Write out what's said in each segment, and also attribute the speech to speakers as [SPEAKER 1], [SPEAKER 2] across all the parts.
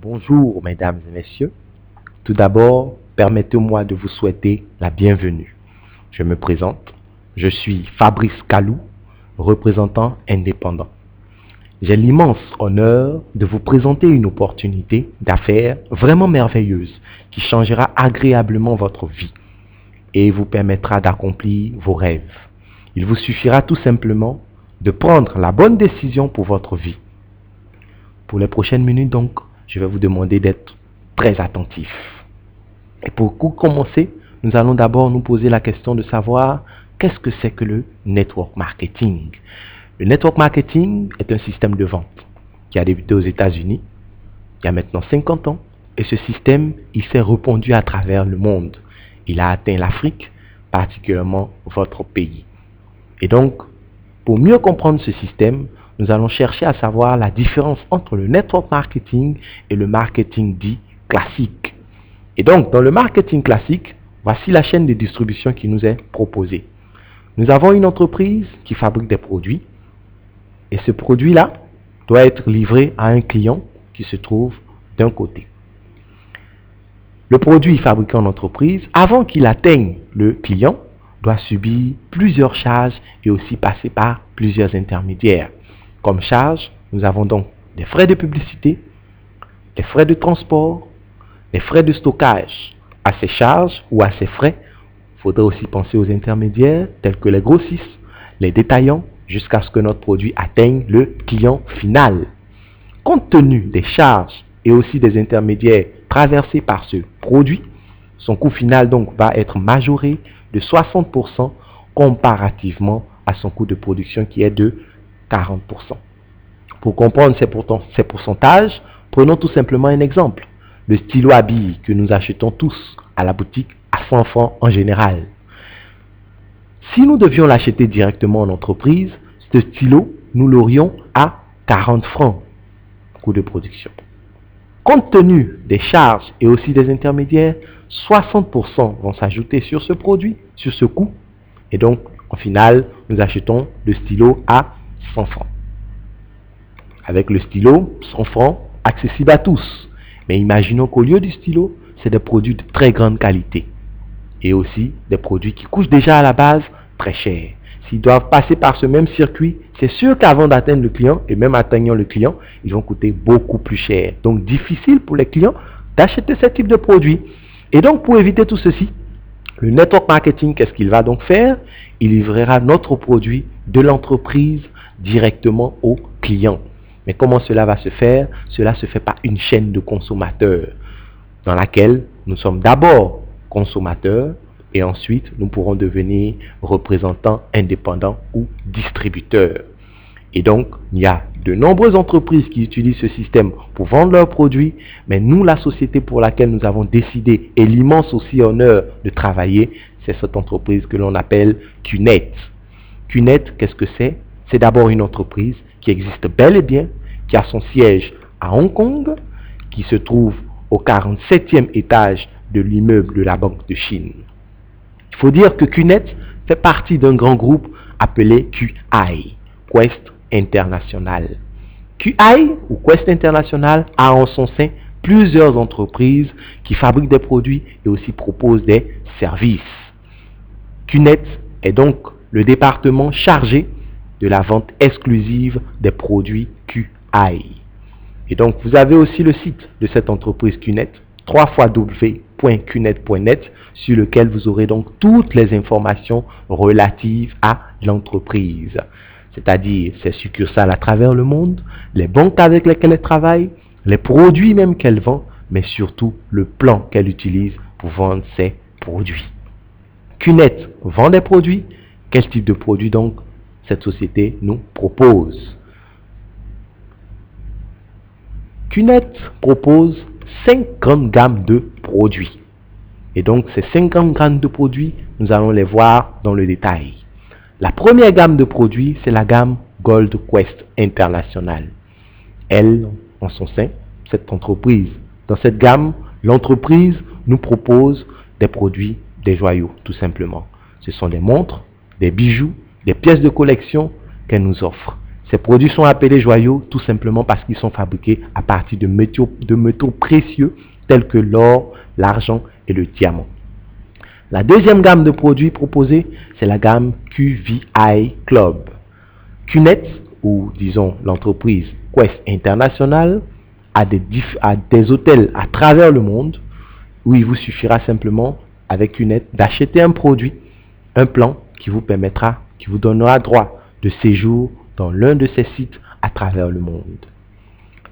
[SPEAKER 1] Bonjour mesdames et messieurs. Tout d'abord, permettez-moi de vous souhaiter la bienvenue. Je me présente. Je suis Fabrice Kalou, représentant indépendant. J'ai l'immense honneur de vous présenter une opportunité d'affaires vraiment merveilleuse qui changera agréablement votre vie et vous permettra d'accomplir vos rêves. Il vous suffira tout simplement de prendre la bonne décision pour votre vie. Pour les prochaines minutes donc, je vais vous demander d'être très attentif. Et pour commencer, nous allons d'abord nous poser la question de savoir qu'est-ce que c'est que le network marketing. Le network marketing est un système de vente qui a débuté aux États-Unis il y a maintenant 50 ans et ce système, il s'est répandu à travers le monde. Il a atteint l'Afrique, particulièrement votre pays. Et donc, pour mieux comprendre ce système, nous allons chercher à savoir la différence entre le network marketing et le marketing dit classique. Et donc, dans le marketing classique, voici la chaîne de distribution qui nous est proposée. Nous avons une entreprise qui fabrique des produits et ce produit-là doit être livré à un client qui se trouve d'un côté. Le produit fabriqué en entreprise, avant qu'il atteigne le client, doit subir plusieurs charges et aussi passer par plusieurs intermédiaires. Comme charge, nous avons donc des frais de publicité, des frais de transport, des frais de stockage. À ces charges ou à ces frais, il faudrait aussi penser aux intermédiaires tels que les grossistes, les détaillants, jusqu'à ce que notre produit atteigne le client final. Compte tenu des charges et aussi des intermédiaires traversés par ce produit, son coût final donc va être majoré de 60% comparativement à son coût de production qui est de 40%. Pour comprendre ces pourcentages, prenons tout simplement un exemple. Le stylo à billes que nous achetons tous à la boutique à 100 francs en général. Si nous devions l'acheter directement en entreprise, ce stylo, nous l'aurions à 40 francs, coût de production. Compte tenu des charges et aussi des intermédiaires, 60% vont s'ajouter sur ce produit, sur ce coût. Et donc, en final, nous achetons le stylo à 100 francs. Avec le stylo, 100 francs, accessible à tous. Mais imaginons qu'au lieu du stylo, c'est des produits de très grande qualité. Et aussi des produits qui coûtent déjà à la base très cher. S'ils doivent passer par ce même circuit, c'est sûr qu'avant d'atteindre le client, et même atteignant le client, ils vont coûter beaucoup plus cher. Donc difficile pour les clients d'acheter ce type de produit. Et donc pour éviter tout ceci, le network marketing, qu'est-ce qu'il va donc faire? Il livrera notre produit de l'entreprise directement au client. Mais comment cela va se faire? Cela se fait par une chaîne de consommateurs dans laquelle nous sommes d'abord consommateurs et ensuite nous pourrons devenir représentants indépendants ou distributeurs. Et donc, il y a de nombreuses entreprises qui utilisent ce système pour vendre leurs produits, mais nous, la société pour laquelle nous avons décidé et l'immense aussi honneur de travailler, c'est cette entreprise que l'on appelle QNET. QNET, qu'est-ce que c'est? C'est d'abord une entreprise qui existe bel et bien, qui a son siège à Hong Kong, qui se trouve au 47e étage de l'immeuble de la Banque de Chine. Il faut dire que QNET fait partie d'un grand groupe appelé QI, Quest International. QI ou Quest International a en son sein plusieurs entreprises qui fabriquent des produits et aussi proposent des services. QNET est donc le département chargé de la vente exclusive des produits QI. Et donc, vous avez aussi le site de cette entreprise QNET, www.qnet.net, sur lequel vous aurez donc toutes les informations relatives à l'entreprise. C'est-à-dire ses succursales à travers le monde, les banques avec lesquelles elle travaille, les produits même qu'elle vend, mais surtout le plan qu'elle utilise pour vendre ses produits. QNET vend des produits. Quel type de produits donc cette société nous propose? QNET propose 5 grandes gammes de produits. Et donc, ces 5 grandes gammes de produits, nous allons les voir dans le détail. La première gamme de produits, c'est la gamme Gold Quest International. Elle, en son sein, cette entreprise. Dans cette gamme, l'entreprise nous propose des produits, des joyaux, tout simplement. Ce sont des montres, des bijoux, des pièces de collection qu'elle nous offre. Ces produits sont appelés joyaux tout simplement parce qu'ils sont fabriqués à partir de métaux précieux tels que l'or, l'argent et le diamant. La deuxième gamme de produits proposés, c'est la gamme QVI Club. QNET, ou disons l'entreprise Quest International, a des hôtels à travers le monde où il vous suffira simplement avec QNET d'acheter un produit, un plan qui vous permettra, qui vous donnera droit de séjour dans l'un de ces sites à travers le monde.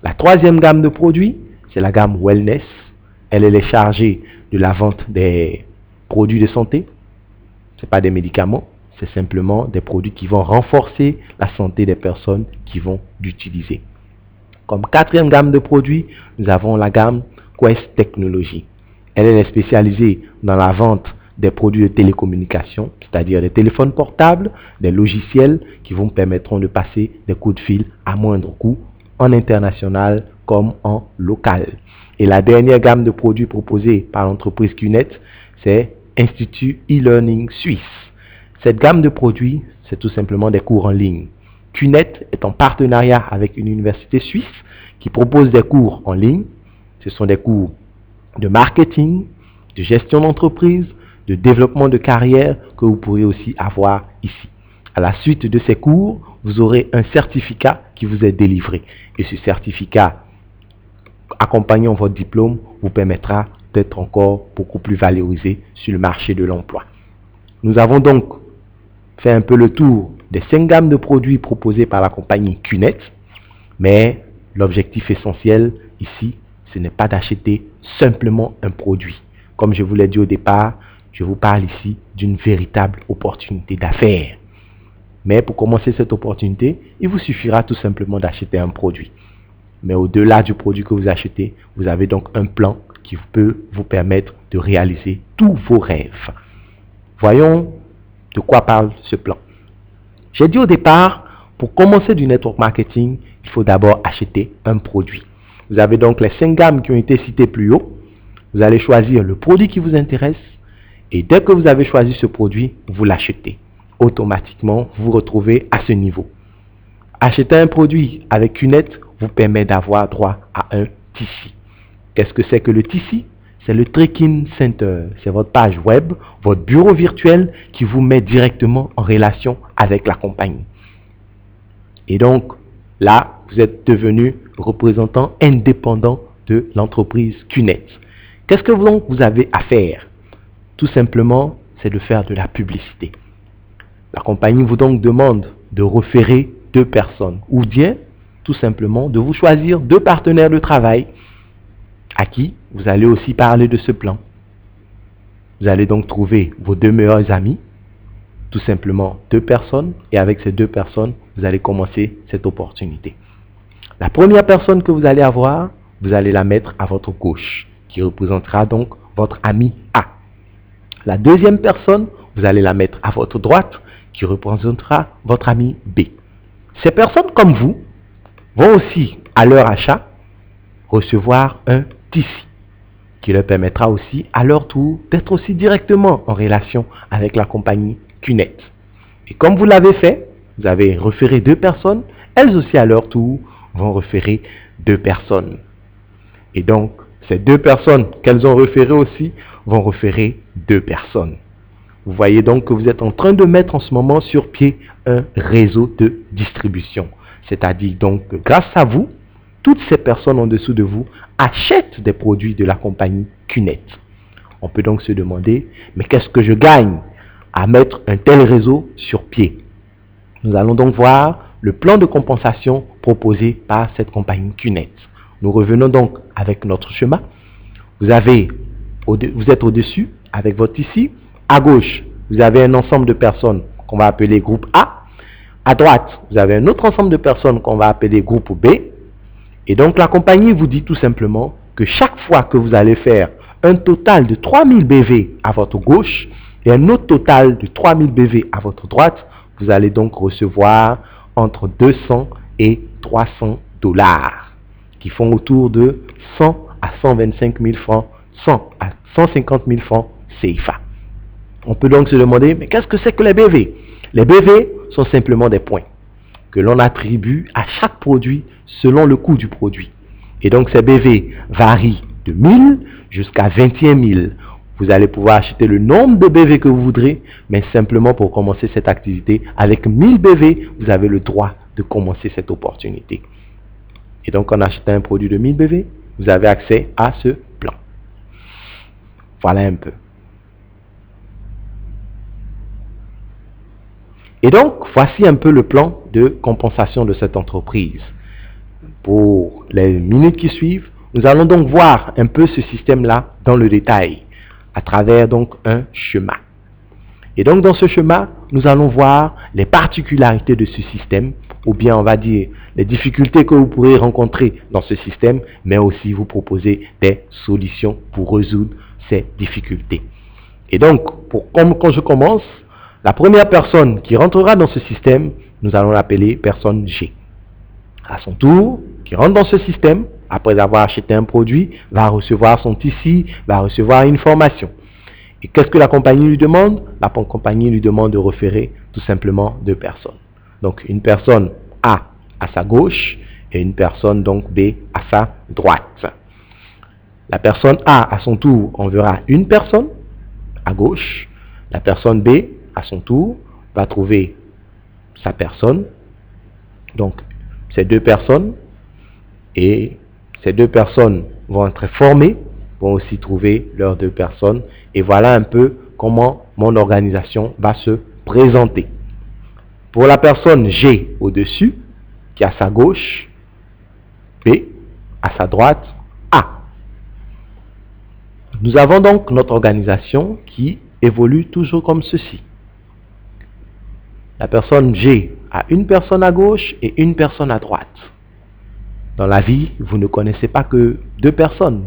[SPEAKER 1] La troisième gamme de produits, c'est la gamme Wellness. Elle est chargée de la vente des produits de santé. Ce n'est pas des médicaments, c'est simplement des produits qui vont renforcer la santé des personnes qui vont l'utiliser. Comme quatrième gamme de produits, nous avons la gamme Quest Technology. Elle est spécialisée dans la vente des produits de télécommunication, c'est-à-dire des téléphones portables, des logiciels qui vous permettront de passer des coups de fil à moindre coût, en international comme en local. Et la dernière gamme de produits proposée par l'entreprise QNET, c'est Institut e-Learning Suisse. Cette gamme de produits, c'est tout simplement des cours en ligne. QNET est en partenariat avec une université suisse qui propose des cours en ligne. Ce sont des cours de marketing, de gestion d'entreprise, de développement de carrière que vous pourrez aussi avoir ici. À la suite de ces cours, vous aurez un certificat qui vous est délivré. Et ce certificat, accompagnant votre diplôme, vous permettra d'être encore beaucoup plus valorisé sur le marché de l'emploi. Nous avons donc fait un peu le tour des 5 gammes de produits proposés par la compagnie QNET, mais l'objectif essentiel ici, ce n'est pas d'acheter simplement un produit. Comme je vous l'ai dit au départ, je vous parle ici d'une véritable opportunité d'affaires. Mais pour commencer cette opportunité, il vous suffira tout simplement d'acheter un produit. Mais au-delà du produit que vous achetez, vous avez donc un plan qui peut vous permettre de réaliser tous vos rêves. Voyons de quoi parle ce plan. J'ai dit au départ, pour commencer du network marketing, il faut d'abord acheter un produit. Vous avez donc les 5 gammes qui ont été citées plus haut. Vous allez choisir le produit qui vous intéresse et dès que vous avez choisi ce produit, vous l'achetez. Automatiquement, vous vous retrouvez à ce niveau. Acheter un produit avec QNET vous permet d'avoir droit à un TC. Qu'est-ce que c'est que le TC? C'est le Tracking Center. C'est votre page web, votre bureau virtuel qui vous met directement en relation avec la compagnie. Et donc, là, vous êtes devenu représentant indépendant de l'entreprise QNET. Qu'est-ce que donc vous avez à faire? Tout simplement, c'est de faire de la publicité. La compagnie vous donc demande de référer 2 personnes ou bien tout simplement de vous choisir 2 partenaires de travail à qui vous allez aussi parler de ce plan. Vous allez donc trouver vos 2 meilleurs amis, tout simplement 2 personnes, et avec ces 2 personnes, vous allez commencer cette opportunité. La première personne que vous allez avoir, vous allez la mettre à votre gauche, qui représentera donc votre ami A. La deuxième personne, vous allez la mettre à votre droite, qui représentera votre ami B. Ces personnes comme vous vont aussi, à leur achat, recevoir un TC, qui leur permettra aussi, à leur tour, d'être aussi directement en relation avec la compagnie QNET. Et comme vous l'avez fait, vous avez référé 2 personnes, elles aussi, à leur tour, vont référer 2 personnes. Et donc, ces 2 personnes qu'elles ont référées aussi, vont référer 2 personnes. Vous voyez donc que vous êtes en train de mettre en ce moment sur pied un réseau de distribution. C'est-à-dire donc que grâce à vous, toutes ces personnes en dessous de vous achètent des produits de la compagnie QNET. On peut donc se demander, mais qu'est-ce que je gagne à mettre un tel réseau sur pied? Nous allons donc voir le plan de compensation proposé par cette compagnie QNET. Nous revenons donc avec notre schéma. Vous êtes au-dessus avec votre ici. À gauche, vous avez un ensemble de personnes qu'on va appeler groupe A. À droite, vous avez un autre ensemble de personnes qu'on va appeler groupe B. Et donc, la compagnie vous dit tout simplement que chaque fois que vous allez faire un total de 3000 BV à votre gauche et un autre total de 3000 BV à votre droite, vous allez donc recevoir entre 200 et 300 dollars, qui font autour de 100 à 125 000 francs, 100 à 150 000 francs CFA. On peut donc se demander, mais qu'est-ce que c'est que les BV? Les BV sont simplement des points. que l'on attribue à chaque produit selon le coût du produit. Et donc ces BV varient de 1000 jusqu'à 21 000. Vous allez pouvoir acheter le nombre de BV que vous voudrez, mais simplement pour commencer cette activité, avec 1000 BV, vous avez le droit de commencer cette opportunité. Et donc en achetant un produit de 1000 BV, vous avez accès à ce plan. Voilà un peu. Et donc, voici un peu le plan de compensation de cette entreprise. Pour les minutes qui suivent, nous allons donc voir un peu ce système-là dans le détail, à travers donc un schéma. Et donc dans ce schéma, nous allons voir les particularités de ce système, ou bien on va dire les difficultés que vous pourrez rencontrer dans ce système, mais aussi vous proposer des solutions pour résoudre ces difficultés. Et donc, quand je commence, la première personne qui rentrera dans ce système, nous allons l'appeler personne G. À son tour, qui rentre dans ce système, après avoir acheté un produit, va recevoir son TC, va recevoir une formation. Et qu'est-ce que la compagnie lui demande? La compagnie lui demande de référer tout simplement deux personnes. Donc une personne A à sa gauche et une personne donc B à sa droite. La personne A à son tour enverra une personne à gauche. La personne B à son tour va trouver sa personne. Donc ces deux personnes, et ces deux personnes vont être formées, vont aussi trouver leurs deux personnes. Et voilà un peu comment mon organisation va se présenter. Pour la personne G au-dessus, qui est à sa gauche, B à sa droite, A. Nous avons donc notre organisation qui évolue toujours comme ceci. La personne G a une personne à gauche et une personne à droite. Dans la vie, vous ne connaissez pas que deux personnes.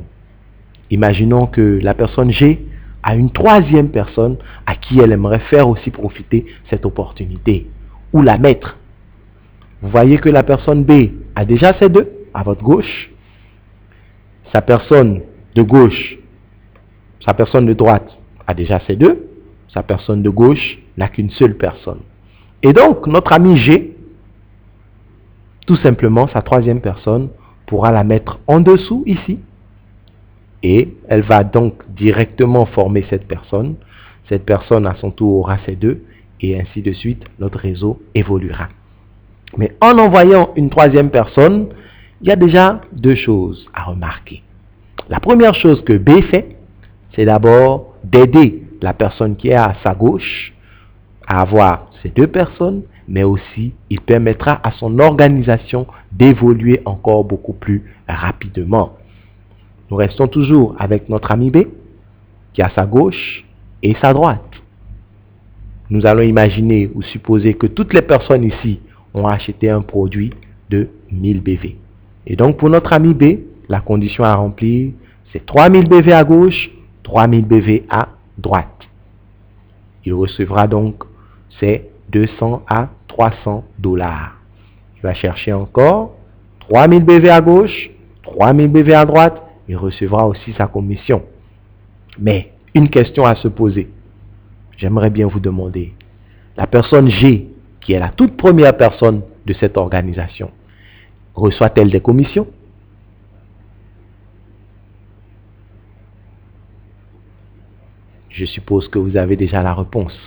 [SPEAKER 1] Imaginons que la personne G a une troisième personne à qui elle aimerait faire aussi profiter cette opportunité, ou la mettre. Vous voyez que la personne B a déjà ces deux à votre gauche. Sa personne de gauche, sa personne de droite a déjà ces deux. Sa personne de gauche n'a qu'une seule personne. Et donc, notre ami G, tout simplement, sa troisième personne pourra la mettre en dessous ici. Et elle va donc directement former cette personne. Cette personne, à son tour, aura ces deux. Et ainsi de suite, notre réseau évoluera. Mais en envoyant une troisième personne, il y a déjà deux choses à remarquer. La première chose que B fait, c'est d'abord d'aider la personne qui est à sa gauche à avoir ces deux personnes, mais aussi il permettra à son organisation d'évoluer encore beaucoup plus rapidement. Nous restons toujours avec notre ami B qui est à sa gauche et sa droite. Nous allons imaginer ou supposer que toutes les personnes ici ont acheté un produit de 1000 BV. Et donc pour notre ami B, la condition à remplir, c'est 3000 BV à gauche, 3000 BV à droite. Il recevra donc ces 200 à 300 dollars. Il va chercher encore 3000 BV à gauche, 3000 BV à droite. Il recevra aussi sa commission. Mais une question à se poser. J'aimerais bien vous demander, la personne G, qui est la toute première personne de cette organisation, reçoit-elle des commissions? Je suppose que vous avez déjà la réponse.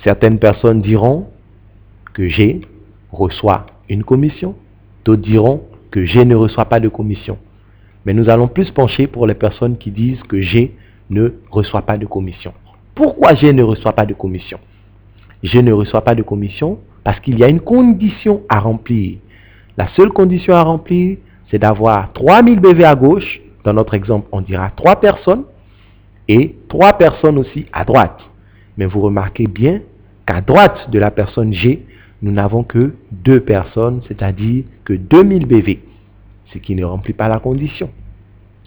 [SPEAKER 1] Certaines personnes diront que G reçoit une commission, d'autres diront que G ne reçoit pas de commission. Mais nous allons plus pencher pour les personnes qui disent que G ne reçoit pas de commission. Pourquoi G ne reçoit pas de commission? G ne reçoit pas de commission parce qu'il y a une condition à remplir. La seule condition à remplir, c'est d'avoir 3000 BV à gauche. Dans notre exemple, on dira 3 personnes et 3 personnes aussi à droite. Mais vous remarquez bien qu'à droite de la personne G, nous n'avons que 2 personnes, c'est-à-dire que 2000 BV, ce qui ne remplit pas la condition.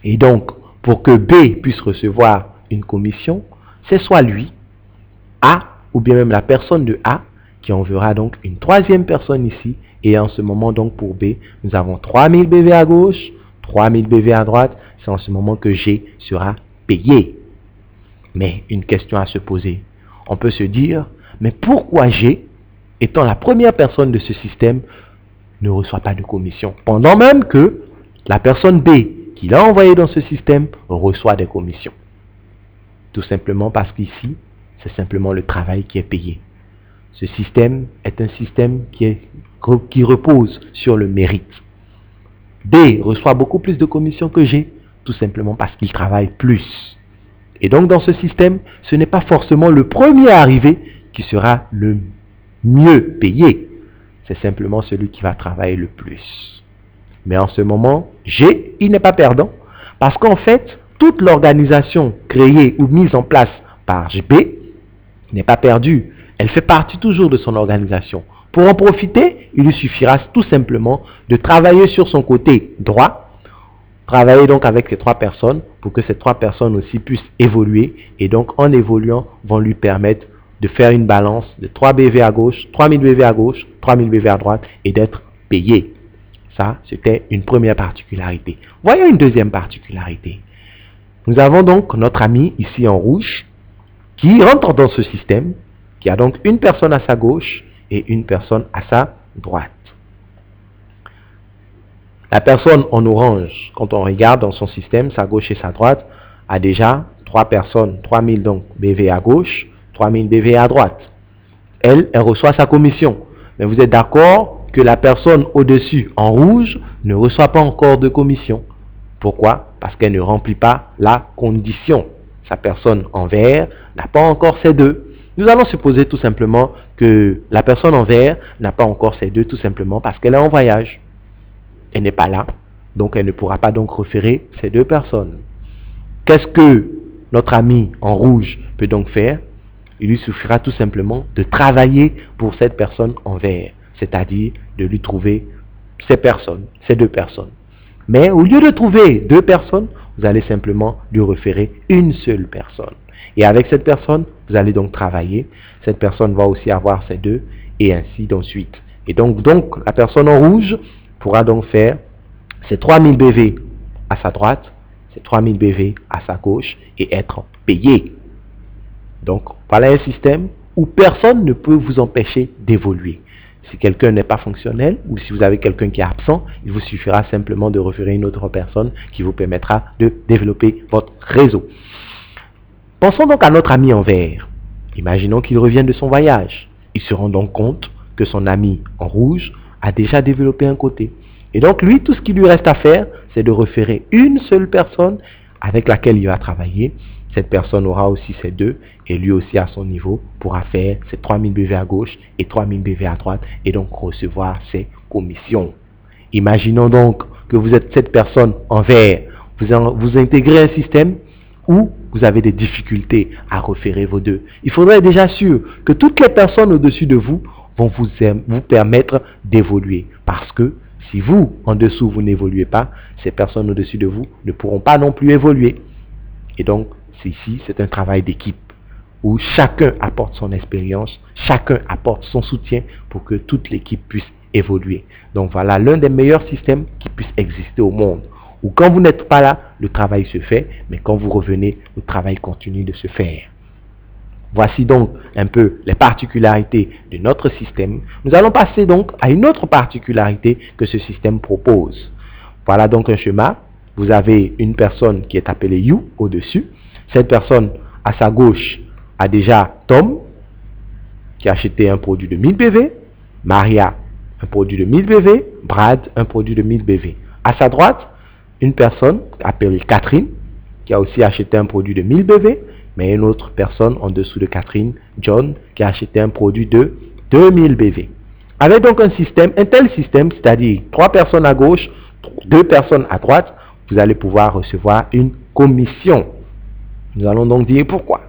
[SPEAKER 1] Et donc, pour que B puisse recevoir une commission, c'est soit lui, A, ou bien même la personne de A, qui enverra donc une troisième personne ici. Et en ce moment, donc pour B, nous avons 3000 BV à gauche, 3000 BV à droite. C'est en ce moment que G sera payé. Mais une question à se poser. On peut se dire, mais pourquoi G étant la première personne de ce système, ne reçoit pas de commission. Pendant même que la personne B qui l'a envoyé dans ce système reçoit des commissions. Tout simplement parce qu'ici, c'est simplement le travail qui est payé. Ce système est un système qui repose sur le mérite. B reçoit beaucoup plus de commissions que G, tout simplement parce qu'il travaille plus. Et donc dans ce système, ce n'est pas forcément le premier arrivé qui sera le mieux payé. C'est simplement celui qui va travailler le plus. Mais en ce moment, G, il n'est pas perdant. Parce qu'en fait, toute l'organisation créée ou mise en place par B n'est pas perdue. Elle fait partie toujours de son organisation. Pour en profiter, il lui suffira tout simplement de travailler sur son côté droit, travailler donc avec ces 3 personnes pour que ces 3 personnes aussi puissent évoluer et donc en évoluant vont lui permettre de faire une balance de 3 BV à gauche, 3000 BV à gauche, 3000 BV à droite et d'être payé. Ça, c'était une première particularité. Voyons une deuxième particularité. Nous avons donc notre ami ici en rouge qui rentre dans ce système, qui a donc une personne à sa gauche et une personne à sa droite. La personne en orange, quand on regarde dans son système, sa gauche et sa droite, a déjà 3 personnes, 3000 donc BV à gauche, 3000 BV à droite. Elle reçoit sa commission. Mais vous êtes d'accord que la personne au-dessus, en rouge, ne reçoit pas encore de commission. Pourquoi? Parce qu'elle ne remplit pas la condition. Sa personne en vert n'a pas encore ces 2. Nous allons supposer tout simplement que la personne en vert n'a pas encore ces 2 tout simplement parce qu'elle est en voyage. Elle n'est pas là, donc elle ne pourra pas donc référer ces 2 personnes. Qu'est-ce que notre ami en rouge peut donc faire? Il lui suffira tout simplement de travailler pour cette personne en vert, c'est-à-dire de lui trouver ces 2 personnes. Mais au lieu de trouver 2 personnes, vous allez simplement lui référer une seule personne. Et avec cette personne, vous allez donc travailler. Cette personne va aussi avoir ces 2 et ainsi de suite. Et donc la personne en rouge pourra donc faire ses 3000 BV à sa droite, ses 3000 BV à sa gauche et être payé. Donc voilà un système où personne ne peut vous empêcher d'évoluer. Si quelqu'un n'est pas fonctionnel ou si vous avez quelqu'un qui est absent, il vous suffira simplement de référer une autre personne qui vous permettra de développer votre réseau. Pensons donc à notre ami en vert. Imaginons qu'il revienne de son voyage. Il se rend donc compte que son ami en rouge a déjà développé un côté. Et donc lui, tout ce qu'il lui reste à faire, c'est de référer une seule personne avec laquelle il va travailler. Cette personne aura aussi ses 2 et lui aussi à son niveau pourra faire ses 3000 BV à gauche et 3000 BV à droite et donc recevoir ses commissions. Imaginons donc que vous êtes cette personne en vert. Vous intégrez un système où vous avez des difficultés à référer vos 2. Il faudrait être déjà sûr que toutes les personnes au-dessus de vous vont vous permettre d'évoluer. Parce que si vous, en dessous, vous n'évoluez pas, ces personnes au-dessus de vous ne pourront pas non plus évoluer. Et donc, ici, c'est un travail d'équipe où chacun apporte son expérience, chacun apporte son soutien pour que toute l'équipe puisse évoluer. Donc voilà l'un des meilleurs systèmes qui puisse exister au monde. Où quand vous n'êtes pas là, le travail se fait, mais quand vous revenez, le travail continue de se faire. Voici donc un peu les particularités de notre système. Nous allons passer donc à une autre particularité que ce système propose. Voilà donc un schéma. Vous avez une personne qui est appelée You au-dessus. Cette personne à sa gauche a déjà Tom qui a acheté un produit de 1000 BV, Maria un produit de 1000 BV, Brad un produit de 1000 BV. À sa droite, une personne appelée Catherine qui a aussi acheté un produit de 1000 BV, mais une autre personne en dessous de Catherine, John, qui a acheté un produit de 2000 BV. Avec donc un tel système, c'est-à-dire 3 personnes à gauche, 2 personnes à droite, vous allez pouvoir recevoir une commission. Nous allons donc dire pourquoi.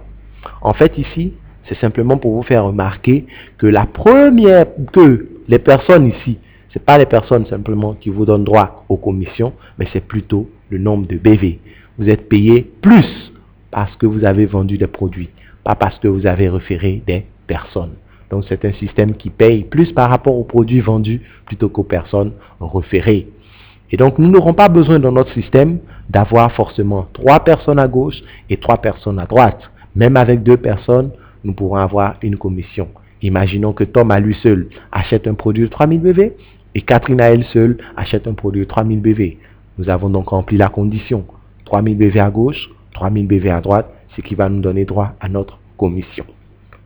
[SPEAKER 1] En fait, ici, c'est simplement pour vous faire remarquer que les personnes ici, ce n'est pas les personnes simplement qui vous donnent droit aux commissions, mais c'est plutôt le nombre de BV. Vous êtes payé plus parce que vous avez vendu des produits, pas parce que vous avez référé des personnes. Donc c'est un système qui paye plus par rapport aux produits vendus plutôt qu'aux personnes référées. Et donc nous n'aurons pas besoin dans notre système d'avoir forcément 3 personnes à gauche et 3 personnes à droite. Même avec 2 personnes, nous pourrons avoir une commission. Imaginons que Tom à lui seul achète un produit de 3000 BV et Catherine à elle seule achète un produit de 3000 BV. Nous avons donc rempli la condition. 3000 BV à gauche, 3000 BV à droite, ce qui va nous donner droit à notre commission.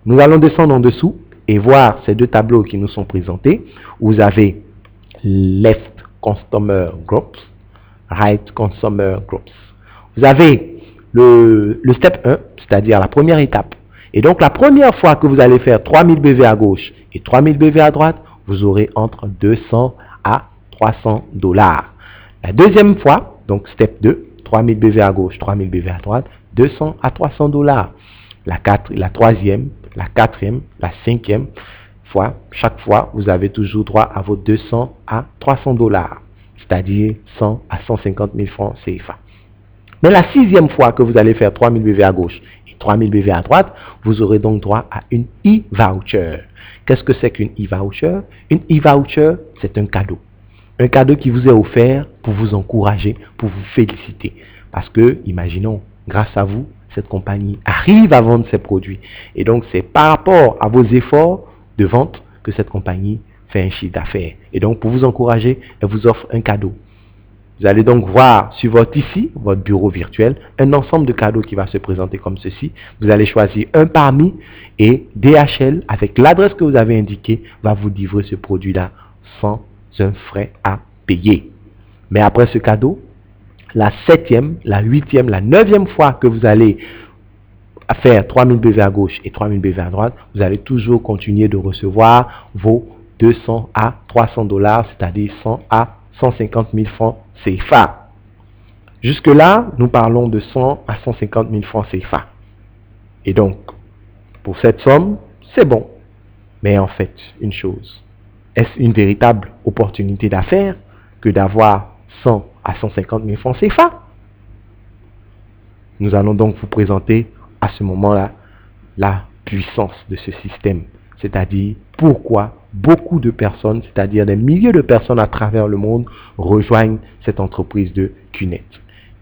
[SPEAKER 1] Nous allons descendre en dessous et voir ces deux tableaux qui nous sont présentés. Vous avez Left Customer Groups, Right Customer Groups. Vous avez le step 1, c'est-à-dire la première étape. Et donc la première fois que vous allez faire 3000 BV à gauche et 3000 BV à droite, vous aurez entre 200 à 300 dollars. La deuxième fois, donc step 2, 3000 BV à gauche, 3000 BV à droite, 200 à 300 dollars. La troisième, la quatrième, la cinquième fois, chaque fois, vous avez toujours droit à vos 200 à 300 dollars, c'est-à-dire 100 à 150 000 francs CFA. Mais la sixième fois que vous allez faire 3000 BV à gauche et 3000 BV à droite, vous aurez donc droit à une e-voucher. Qu'est-ce que c'est qu'une e-voucher? Une e-voucher, c'est un cadeau. Un cadeau qui vous est offert pour vous encourager, pour vous féliciter. Parce que, imaginons, grâce à vous, cette compagnie arrive à vendre ses produits. Et donc, c'est par rapport à vos efforts de vente que cette compagnie fait un chiffre d'affaires. Et donc, pour vous encourager, elle vous offre un cadeau. Vous allez donc voir sur votre bureau virtuel, un ensemble de cadeaux qui va se présenter comme ceci. Vous allez choisir un parmi et DHL, avec l'adresse que vous avez indiquée, va vous livrer ce produit-là sans un frais à payer. Mais après ce cadeau, la 7e, la 8e, la 9e fois que vous allez faire 3000 BV à gauche et 3000 BV à droite, vous allez toujours continuer de recevoir vos 200 à 300 dollars, c'est-à-dire 100 à 150 000 francs CFA. Jusque-là, nous parlons de 100 à 150 000 francs CFA. Et donc, pour cette somme, c'est bon. Mais en fait, une chose, est-ce une véritable opportunité d'affaires que d'avoir 100 à 150 000 francs CFA? Nous allons donc vous présenter à ce moment-là la puissance de ce système, c'est-à-dire pourquoi beaucoup de personnes, c'est-à-dire des milliers de personnes à travers le monde, rejoignent cette entreprise de QNET.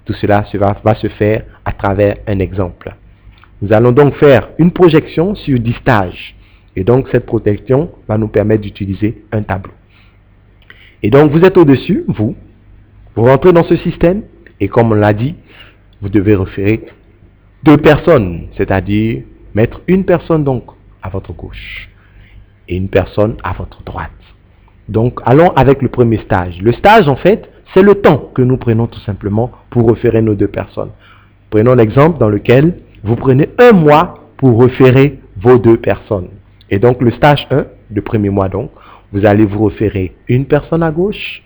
[SPEAKER 1] Tout cela va se faire à travers un exemple. Nous allons donc faire une projection sur 10 stages. Et donc, cette projection va nous permettre d'utiliser un tableau. Et donc, vous êtes au-dessus, vous rentrez dans ce système, et comme on l'a dit, vous devez référer 2 personnes, c'est-à-dire mettre une personne donc à votre gauche et une personne à votre droite. Donc, allons avec le premier stage. Le stage, en fait, c'est le temps que nous prenons tout simplement pour référer nos 2 personnes. Prenons l'exemple dans lequel vous prenez 1 mois pour référer vos 2 personnes. Et donc, le stage 1, le premier mois donc, vous allez vous référer une personne à gauche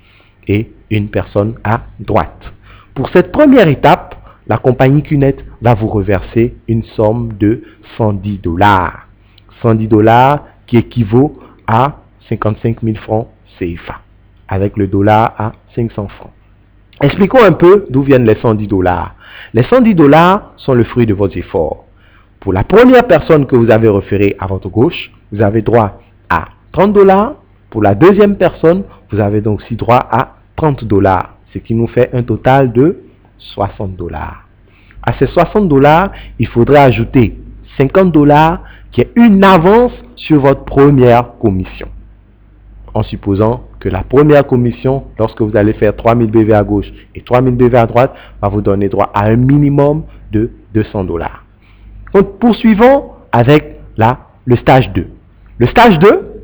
[SPEAKER 1] et une personne à droite. Pour cette première étape, la compagnie QNET va vous reverser une somme de 110 dollars. 110 dollars qui équivaut à 55 000 francs CFA, avec le dollar à 500 francs. Expliquons un peu d'où viennent les 110 dollars. Les 110 dollars sont le fruit de vos efforts. Pour la première personne que vous avez référée à votre gauche, vous avez droit à 30 dollars. Pour la deuxième personne, vous avez donc aussi droit à 30 dollars, ce qui nous fait un total de 60 dollars. À ces 60 dollars, il faudrait ajouter 50 dollars qui est une avance sur votre première commission. En supposant que la première commission, lorsque vous allez faire 3000 BV à gauche et 3000 BV à droite, va vous donner droit à un minimum de 200 dollars. Donc, poursuivons avec le stage 2. Le stage 2,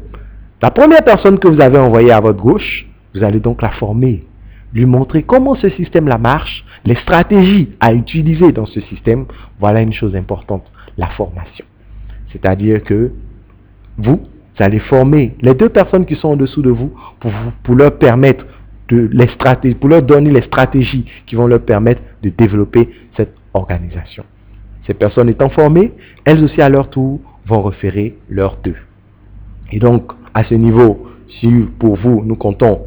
[SPEAKER 1] la première personne que vous avez envoyée à votre gauche, vous allez donc la former, lui montrer comment ce système-là marche, les stratégies à utiliser dans ce système. Voilà une chose importante, la formation. C'est-à-dire que vous allez former les 2 personnes qui sont en dessous de vous pour leur permettre pour leur donner les stratégies qui vont leur permettre de développer cette organisation. Ces personnes étant formées, elles aussi à leur tour vont référer leurs 2. Et donc, à ce niveau, si pour vous, nous comptons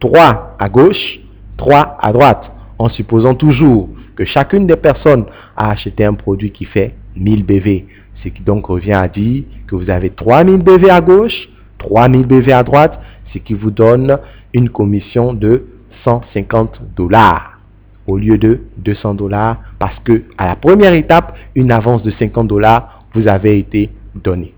[SPEAKER 1] 3 à gauche, 3 à droite, en supposant toujours que chacune des personnes a acheté un produit qui fait 1000 BV, ce qui donc revient à dire que vous avez 3000 BV à gauche, 3000 BV à droite, ce qui vous donne une commission de 150 dollars au lieu de 200 dollars parce que à la première étape, une avance de 50 dollars vous avait été donnée.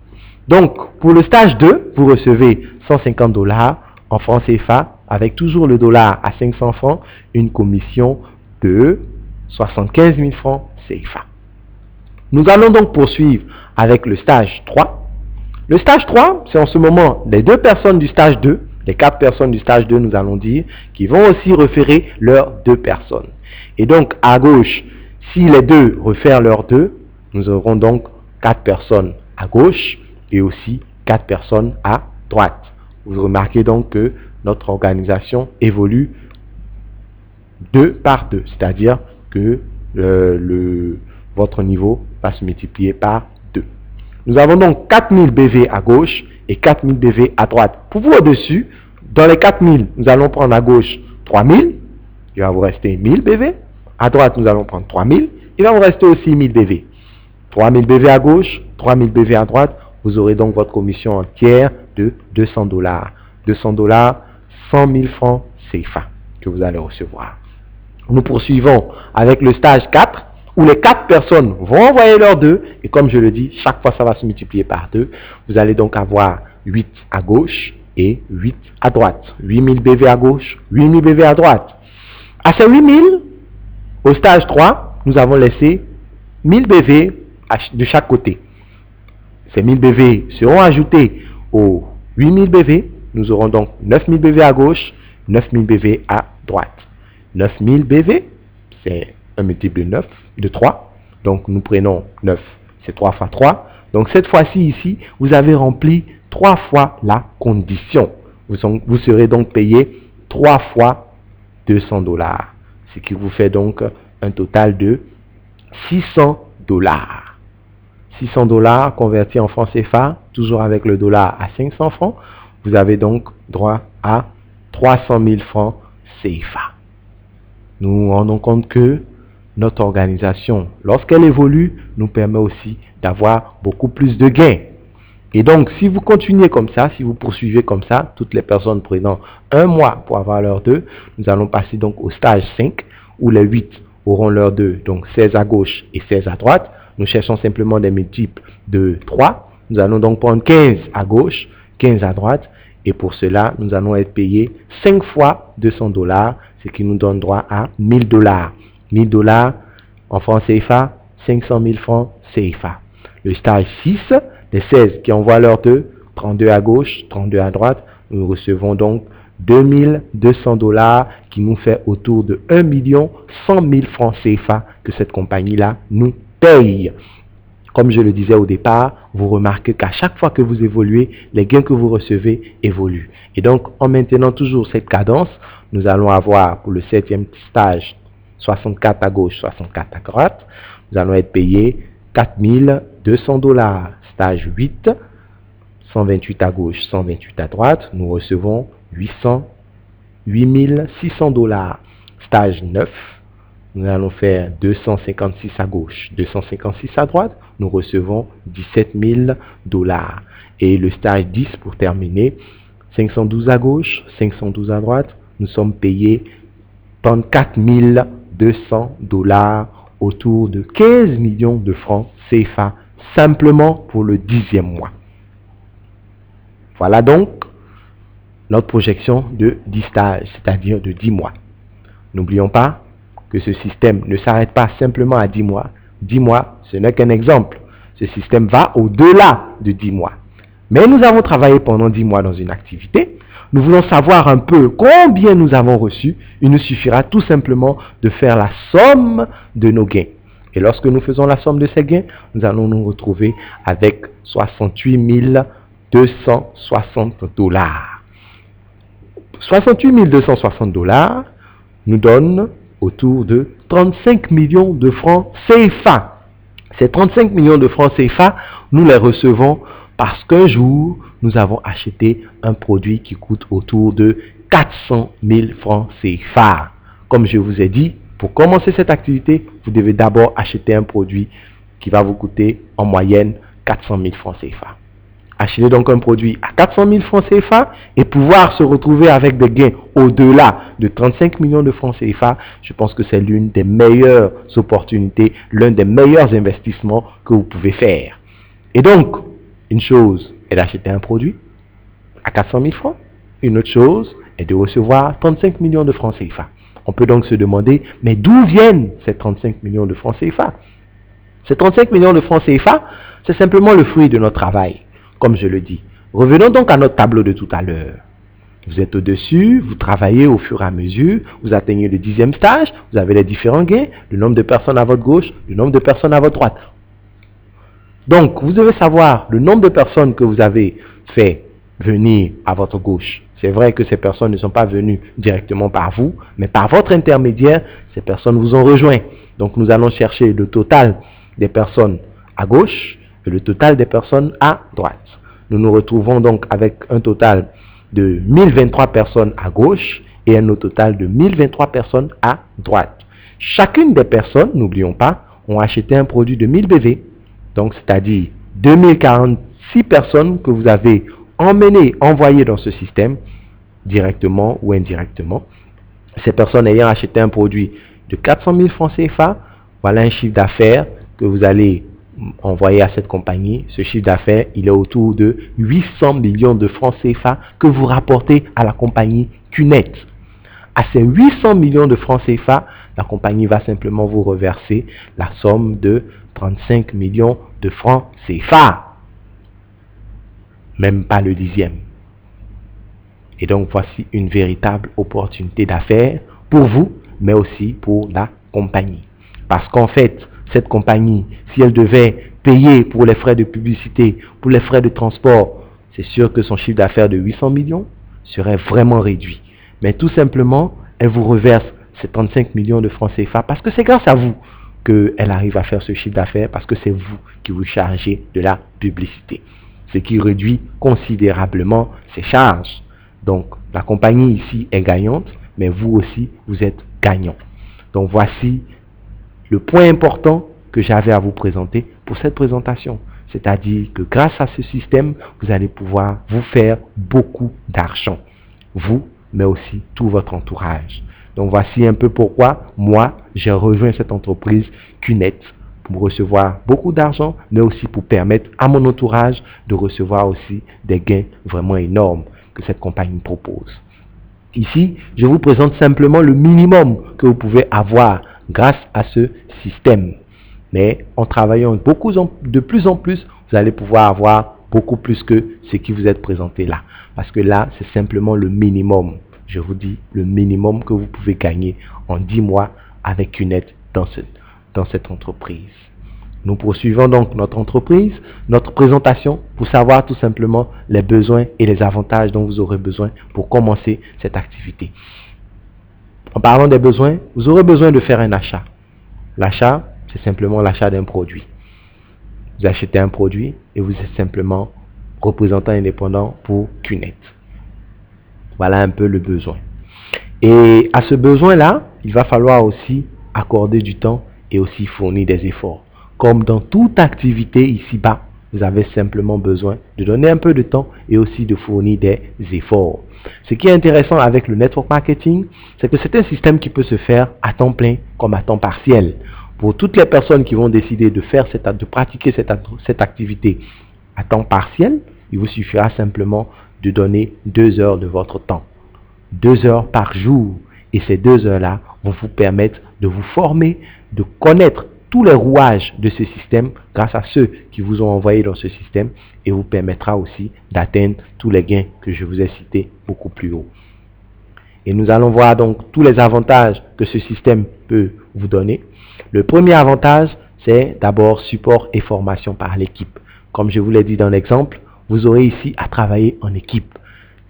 [SPEAKER 1] Donc, pour le stage 2, vous recevez 150 $ en francs CFA, avec toujours le dollar à 500 francs, une commission de 75 000 francs CFA. Nous allons donc poursuivre avec le stage 3. Le stage 3, c'est en ce moment les 2 personnes du stage 2, les 4 personnes du stage 2, nous allons dire, qui vont aussi référer leurs 2 personnes. Et donc, à gauche, si les 2 réfèrent leurs 2, nous aurons donc 4 personnes à gauche et aussi 4 personnes à droite. Vous remarquez donc que notre organisation évolue 2 par 2, c'est-à-dire que votre niveau va se multiplier par 2. Nous avons donc 4000 BV à gauche et 4000 BV à droite. Pour vous au-dessus, dans les 4000, nous allons prendre à gauche 3000, il va vous rester 1000 BV. À droite, nous allons prendre 3000, il va vous rester aussi 1000 BV. 3000 BV à gauche, 3000 BV à droite, vous aurez donc votre commission entière de 200 $. 200 $, 100 000 francs CFA que vous allez recevoir. Nous poursuivons avec le stage 4, où les 4 personnes vont envoyer leurs 2, et comme je le dis, chaque fois ça va se multiplier par 2. Vous allez donc avoir 8 à gauche et 8 à droite. 8000 BV à gauche, 8000 BV à droite. À ces 8000, au stage 3, nous avons laissé 1000 BV de chaque côté. Ces 1000 BV seront ajoutés aux 8000 BV. Nous aurons donc 9000 BV à gauche, 9000 BV à droite. 9000 BV, c'est un multiple de 3. Donc nous prenons 9, c'est 3 fois 3. Donc cette fois-ci ici, vous avez rempli 3 fois la condition. Vous serez donc payé 3 fois 200 $. Ce qui vous fait donc un total de 600 $. 600 $ convertis en francs CFA, toujours avec le dollar à 500 francs, vous avez donc droit à 300 000 francs CFA. Nous nous rendons compte que notre organisation, lorsqu'elle évolue, nous permet aussi d'avoir beaucoup plus de gains. Et donc, si vous continuez comme ça, si vous poursuivez comme ça, toutes les personnes prenant un mois pour avoir leurs 2, nous allons passer donc au stage 5, où les 8 auront leurs 2, donc 16 à gauche et 16 à droite. Nous cherchons simplement des multiples de 3. Nous allons donc prendre 15 à gauche, 15 à droite. Et pour cela, nous allons être payés 5 fois 200 $, ce qui nous donne droit à 1000 $. 1000 $ en francs CFA, 500 000 francs CFA. Le stage 6, les 16 qui envoient leurs 2, 32 à gauche, 32 à droite, nous recevons donc 2200 $ qui nous fait autour de 1 100 000 francs CFA que cette compagnie-là nous paye. Comme je le disais au départ, vous remarquez qu'à chaque fois que vous évoluez, les gains que vous recevez évoluent. Et donc, en maintenant toujours cette cadence, nous allons avoir pour le 7e stage 64 à gauche, 64 à droite. Nous allons être payés 4200 $. Stage 8, 128 à gauche, 128 à droite. Nous recevons 8600 $. Stage 9, nous allons faire 256 à gauche, 256 à droite. Nous recevons 17 000 $. Et le stage 10 pour terminer, 512 à gauche, 512 à droite. Nous sommes payés 34 200 $, autour de 15 millions de francs CFA, simplement pour le 10e mois. Voilà donc notre projection de 10 stages, c'est-à-dire de 10 mois. N'oublions pas que ce système ne s'arrête pas simplement à 10 mois. 10 mois, ce n'est qu'un exemple. Ce système va au-delà de 10 mois. Mais nous avons travaillé pendant 10 mois dans une activité. Nous voulons savoir un peu combien nous avons reçu. Il nous suffira tout simplement de faire la somme de nos gains. Et lorsque nous faisons la somme de ces gains, nous allons nous retrouver avec 68 260 $. 68 260 $ nous donne autour de 35 millions de francs CFA. Ces 35 millions de francs CFA, nous les recevons parce qu'un jour, nous avons acheté un produit qui coûte autour de 400 000 francs CFA. Comme je vous ai dit, pour commencer cette activité, vous devez d'abord acheter un produit qui va vous coûter en moyenne 400 000 francs CFA. Acheter donc un produit à 400 000 francs CFA et pouvoir se retrouver avec des gains au-delà de 35 millions de francs CFA, je pense que c'est l'une des meilleures opportunités, l'un des meilleurs investissements que vous pouvez faire. Et donc, Une chose est d'acheter un produit à 400 000 francs. Une autre chose est de recevoir 35 millions de francs CFA. On peut donc se demander, mais d'où viennent ces 35 millions de francs CFA? Ces 35 millions de francs CFA, c'est simplement le fruit de notre travail, comme je le dis. Revenons donc à notre tableau de tout à l'heure. Vous êtes au-dessus, vous travaillez au fur et à mesure, vous atteignez le 10e stage, vous avez les différents gains, le nombre de personnes à votre gauche, le nombre de personnes à votre droite. Donc, vous devez savoir le nombre de personnes que vous avez fait venir à votre gauche. C'est vrai que ces personnes ne sont pas venues directement par vous, mais par votre intermédiaire, ces personnes vous ont rejoint. Donc, nous allons chercher le total des personnes à gauche et le total des personnes à droite. Nous nous retrouvons donc avec un total de 1023 personnes à gauche et un autre total de 1023 personnes à droite. Chacune des personnes, n'oublions pas, ont acheté un produit de 1000 BV. Donc, c'est-à-dire 2046 personnes que vous avez emmenées, envoyées dans ce système, directement ou indirectement. Ces personnes ayant acheté un produit de 400 000 francs CFA, voilà un chiffre d'affaires que vous allez envoyer à cette compagnie. Ce chiffre d'affaires, il est autour de 800 millions de francs CFA que vous rapportez à la compagnie QNET. À ces 800 millions de francs CFA, la compagnie va simplement vous reverser la somme de 35 millions de francs CFA. Même pas le 10e. Et donc, voici une véritable opportunité d'affaires pour vous, mais aussi pour la compagnie. Parce qu'en fait, cette compagnie, si elle devait payer pour les frais de publicité, pour les frais de transport, c'est sûr que son chiffre d'affaires de 800 millions serait vraiment réduit. Mais tout simplement, elle vous reverse ces 35 millions de francs CFA parce que c'est grâce à vous qu'elle arrive à faire ce chiffre d'affaires, parce que c'est vous qui vous chargez de la publicité. Ce qui réduit considérablement ses charges. Donc, la compagnie ici est gagnante, mais vous aussi, vous êtes gagnant. Donc, voici le point important que j'avais à vous présenter pour cette présentation. C'est-à-dire que grâce à ce système, vous allez pouvoir vous faire beaucoup d'argent. Vous, mais aussi tout votre entourage. Donc, voici un peu pourquoi moi, j'ai rejoint cette entreprise QNET pour recevoir beaucoup d'argent, mais aussi pour permettre à mon entourage de recevoir aussi des gains vraiment énormes que cette compagnie propose. Ici, je vous présente simplement le minimum que vous pouvez avoir grâce à ce système. Mais en travaillant de plus en plus, vous allez pouvoir avoir beaucoup plus que ce qui vous est présenté là. Parce que là, c'est simplement le minimum. Je vous dis, le minimum que vous pouvez gagner en 10 mois avec QNET dans cette entreprise. Nous poursuivons donc notre entreprise, notre présentation pour savoir tout simplement les besoins et les avantages dont vous aurez besoin pour commencer cette activité. En parlant des besoins, vous aurez besoin de faire un achat. L'achat, c'est simplement l'achat d'un produit. Vous achetez un produit et vous êtes simplement représentant indépendant pour QNET. Voilà un peu le besoin. Et à ce besoin-là, il va falloir aussi accorder du temps et aussi fournir des efforts. Comme dans toute activité ici-bas, vous avez simplement besoin de donner un peu de temps et aussi de fournir des efforts. Ce qui est intéressant avec le network marketing, c'est que c'est un système qui peut se faire à temps plein comme à temps partiel. Pour toutes les personnes qui vont décider de pratiquer cette activité à temps partiel, il vous suffira simplement de donner 2 heures de votre temps. 2 heures par jour. Et ces 2 heures-là vont vous permettre de vous former, de connaître tous les rouages de ce système grâce à ceux qui vous ont envoyé dans ce système et vous permettra aussi d'atteindre tous les gains que je vous ai cités beaucoup plus haut. Et nous allons voir donc tous les avantages que ce système peut vous donner. Le premier avantage, c'est d'abord support et formation par l'équipe. Comme je vous l'ai dit dans l'exemple, vous aurez ici à travailler en équipe.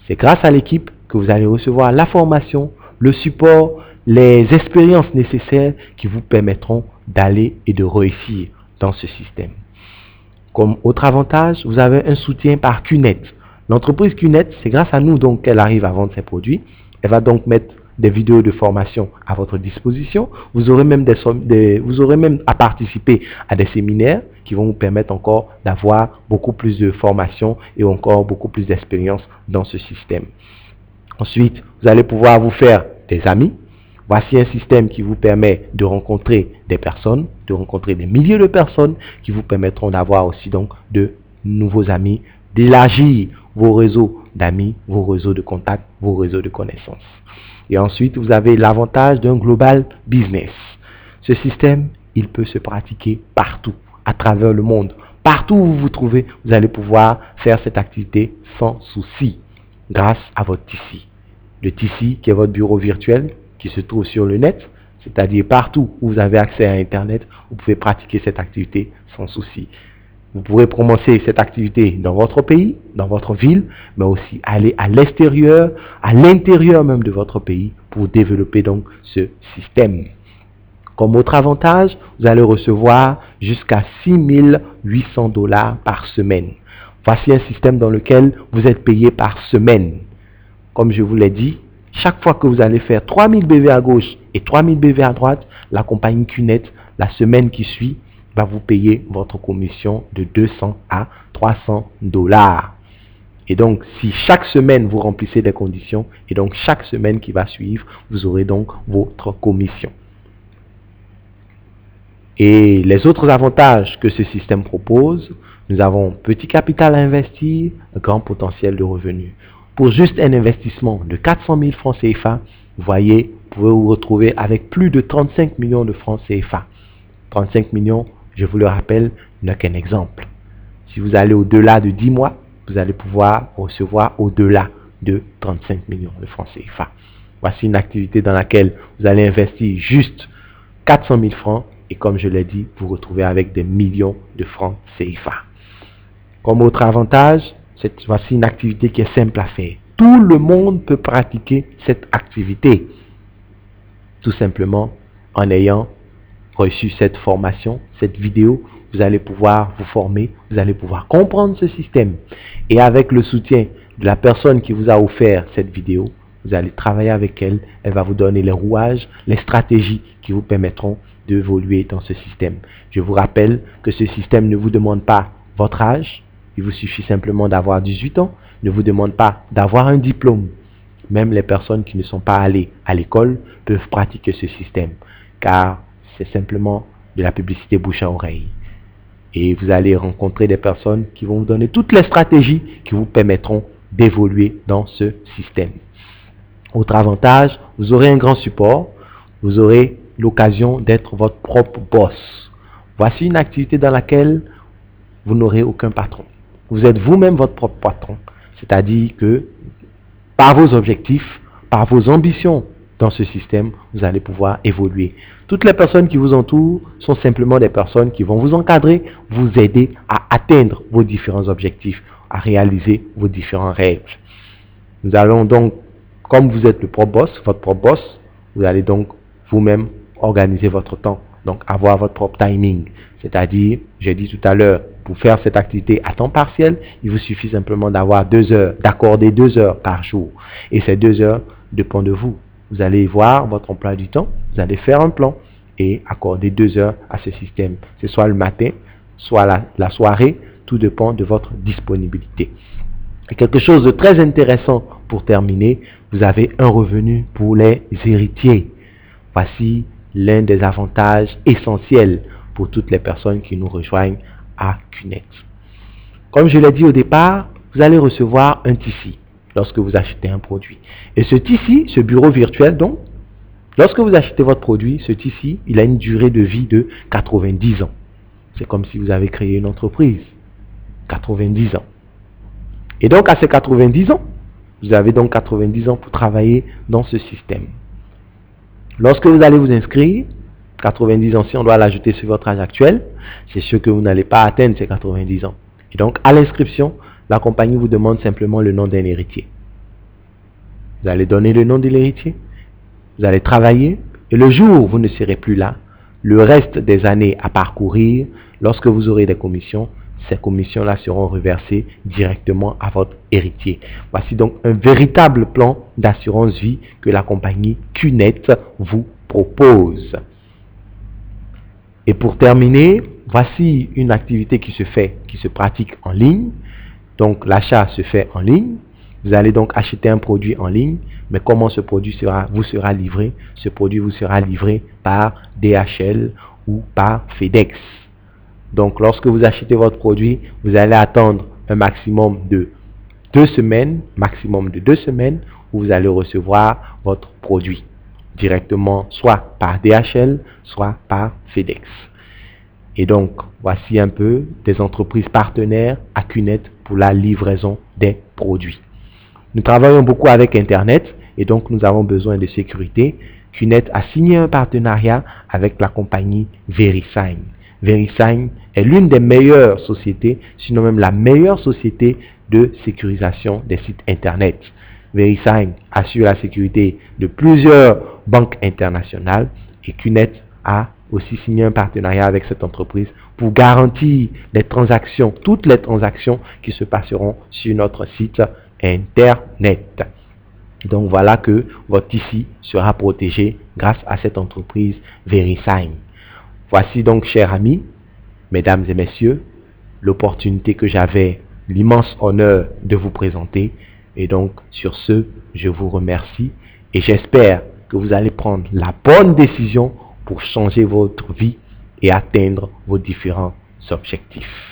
[SPEAKER 1] C'est grâce à l'équipe que vous allez recevoir la formation, le support, les expériences nécessaires qui vous permettront d'aller et de réussir dans ce système. Comme autre avantage, vous avez un soutien par QNET. L'entreprise QNET, c'est grâce à nous donc qu'elle arrive à vendre ses produits. Elle va donc mettre des vidéos de formation à votre disposition. Vous aurez même à participer à des séminaires qui vont vous permettre encore d'avoir beaucoup plus de formation et encore beaucoup plus d'expérience dans ce système. Ensuite, vous allez pouvoir vous faire des amis. Voici un système qui vous permet de rencontrer des personnes, de rencontrer des milliers de personnes qui vous permettront d'avoir aussi donc de nouveaux amis, d'élargir vos réseaux d'amis, vos réseaux de contacts, vos réseaux de connaissances. Et ensuite, vous avez l'avantage d'un global business. Ce système, il peut se pratiquer partout, à travers le monde. Partout où vous vous trouvez, vous allez pouvoir faire cette activité sans souci, grâce à votre TICI. Le TICI, qui est votre bureau virtuel, qui se trouve sur le net, c'est-à-dire partout où vous avez accès à Internet, vous pouvez pratiquer cette activité sans souci. Vous pourrez commencer cette activité dans votre pays, dans votre ville, mais aussi aller à l'extérieur, à l'intérieur même de votre pays pour développer donc ce système. Comme autre avantage, vous allez recevoir jusqu'à 6 800 $ par semaine. Voici un système dans lequel vous êtes payé par semaine. Comme je vous l'ai dit, chaque fois que vous allez faire 3000 BV à gauche et 3000 BV à droite, la compagnie QNET, la semaine qui suit, va vous payer votre commission de 200 à 300 $. Et donc, si chaque semaine vous remplissez des conditions, et donc chaque semaine qui va suivre, vous aurez donc votre commission. Et les autres avantages que ce système propose, nous avons petit capital à investir, un grand potentiel de revenus. Pour juste un investissement de 400 000 francs CFA, vous voyez, vous pouvez vous retrouver avec plus de 35 millions de francs CFA. 35 millions, je vous le rappelle, n'est qu'un exemple. Si vous allez au-delà de 10 mois, vous allez pouvoir recevoir au-delà de 35 millions de francs CFA. Voici une activité dans laquelle vous allez investir juste 400 000 francs et comme je l'ai dit, vous retrouvez avec des millions de francs CFA. Comme autre avantage, voici une activité qui est simple à faire. Tout le monde peut pratiquer cette activité. Tout simplement en ayant reçu cette formation, cette vidéo, vous allez pouvoir vous former, vous allez pouvoir comprendre ce système. Et avec le soutien de la personne qui vous a offert cette vidéo, vous allez travailler avec elle, elle va vous donner les rouages, les stratégies qui vous permettront d'évoluer dans ce système. Je vous rappelle que ce système ne vous demande pas votre âge, il vous suffit simplement d'avoir 18 ans, ne vous demande pas d'avoir un diplôme. Même les personnes qui ne sont pas allées à l'école peuvent pratiquer ce système, car c'est simplement de la publicité bouche à oreille. Et vous allez rencontrer des personnes qui vont vous donner toutes les stratégies qui vous permettront d'évoluer dans ce système. Autre avantage, vous aurez un grand support, vous aurez l'occasion d'être votre propre boss. Voici une activité dans laquelle vous n'aurez aucun patron. Vous êtes vous-même votre propre patron, c'est-à-dire que par vos objectifs, par vos ambitions dans ce système, vous allez pouvoir évoluer. Toutes les personnes qui vous entourent sont simplement des personnes qui vont vous encadrer, vous aider à atteindre vos différents objectifs, à réaliser vos différents rêves. Nous allons donc, comme vous êtes le propre boss, votre propre boss, vous allez donc vous-même organiser votre temps, donc avoir votre propre timing. C'est-à-dire, j'ai dit tout à l'heure, pour faire cette activité à temps partiel, il vous suffit simplement d'avoir 2 heures, d'accorder 2 heures par jour. Et ces 2 heures dépendent de vous. Vous allez voir votre emploi du temps, vous allez faire un plan et accorder 2 heures à ce système. C'est soit le matin, soit la soirée, tout dépend de votre disponibilité. Et quelque chose de très intéressant pour terminer, vous avez un revenu pour les héritiers. Voici l'un des avantages essentiels pour toutes les personnes qui nous rejoignent à QNET. Comme je l'ai dit au départ, vous allez recevoir un TICI lorsque vous achetez un produit. Et ce TICI, ce bureau virtuel donc, lorsque vous achetez votre produit, ce TICI, il a une durée de vie de 90 ans. C'est comme si vous avez créé une entreprise. 90 ans. Et donc à ces 90 ans, vous avez donc 90 ans pour travailler dans ce système. Lorsque vous allez vous inscrire, 90 ans, si on doit l'ajouter sur votre âge actuel, c'est sûr que vous n'allez pas atteindre ces 90 ans. Et donc, à l'inscription, la compagnie vous demande simplement le nom d'un héritier. Vous allez donner le nom de l'héritier, vous allez travailler, et le jour où vous ne serez plus là, le reste des années à parcourir, lorsque vous aurez des commissions, ces commissions-là seront reversées directement à votre héritier. Voici donc un véritable plan d'assurance vie que la compagnie QNET vous propose. Et pour terminer, voici une activité qui se pratique en ligne. Donc l'achat se fait en ligne. Vous allez donc acheter un produit en ligne, mais comment ce produit vous sera livré? Ce produit vous sera livré par DHL ou par FedEx. Donc, lorsque vous achetez votre produit, vous allez attendre un maximum de 2 semaines, où vous allez recevoir votre produit directement, soit par DHL, soit par FedEx. Et donc, voici un peu des entreprises partenaires à QNET pour la livraison des produits. Nous travaillons beaucoup avec Internet et donc nous avons besoin de sécurité. QNET a signé un partenariat avec la compagnie VeriSign. VeriSign est l'une des meilleures sociétés, sinon même la meilleure société de sécurisation des sites Internet. VeriSign assure la sécurité de plusieurs banques internationales et QNET a aussi signé un partenariat avec cette entreprise pour garantir les transactions, toutes les transactions qui se passeront sur notre site Internet. Donc voilà que votre ICI sera protégé grâce à cette entreprise VeriSign. Voici donc, chers amis, mesdames et messieurs, l'opportunité que j'avais l'immense honneur de vous présenter. Et donc, sur ce, je vous remercie et j'espère que vous allez prendre la bonne décision pour changer votre vie et atteindre vos différents objectifs.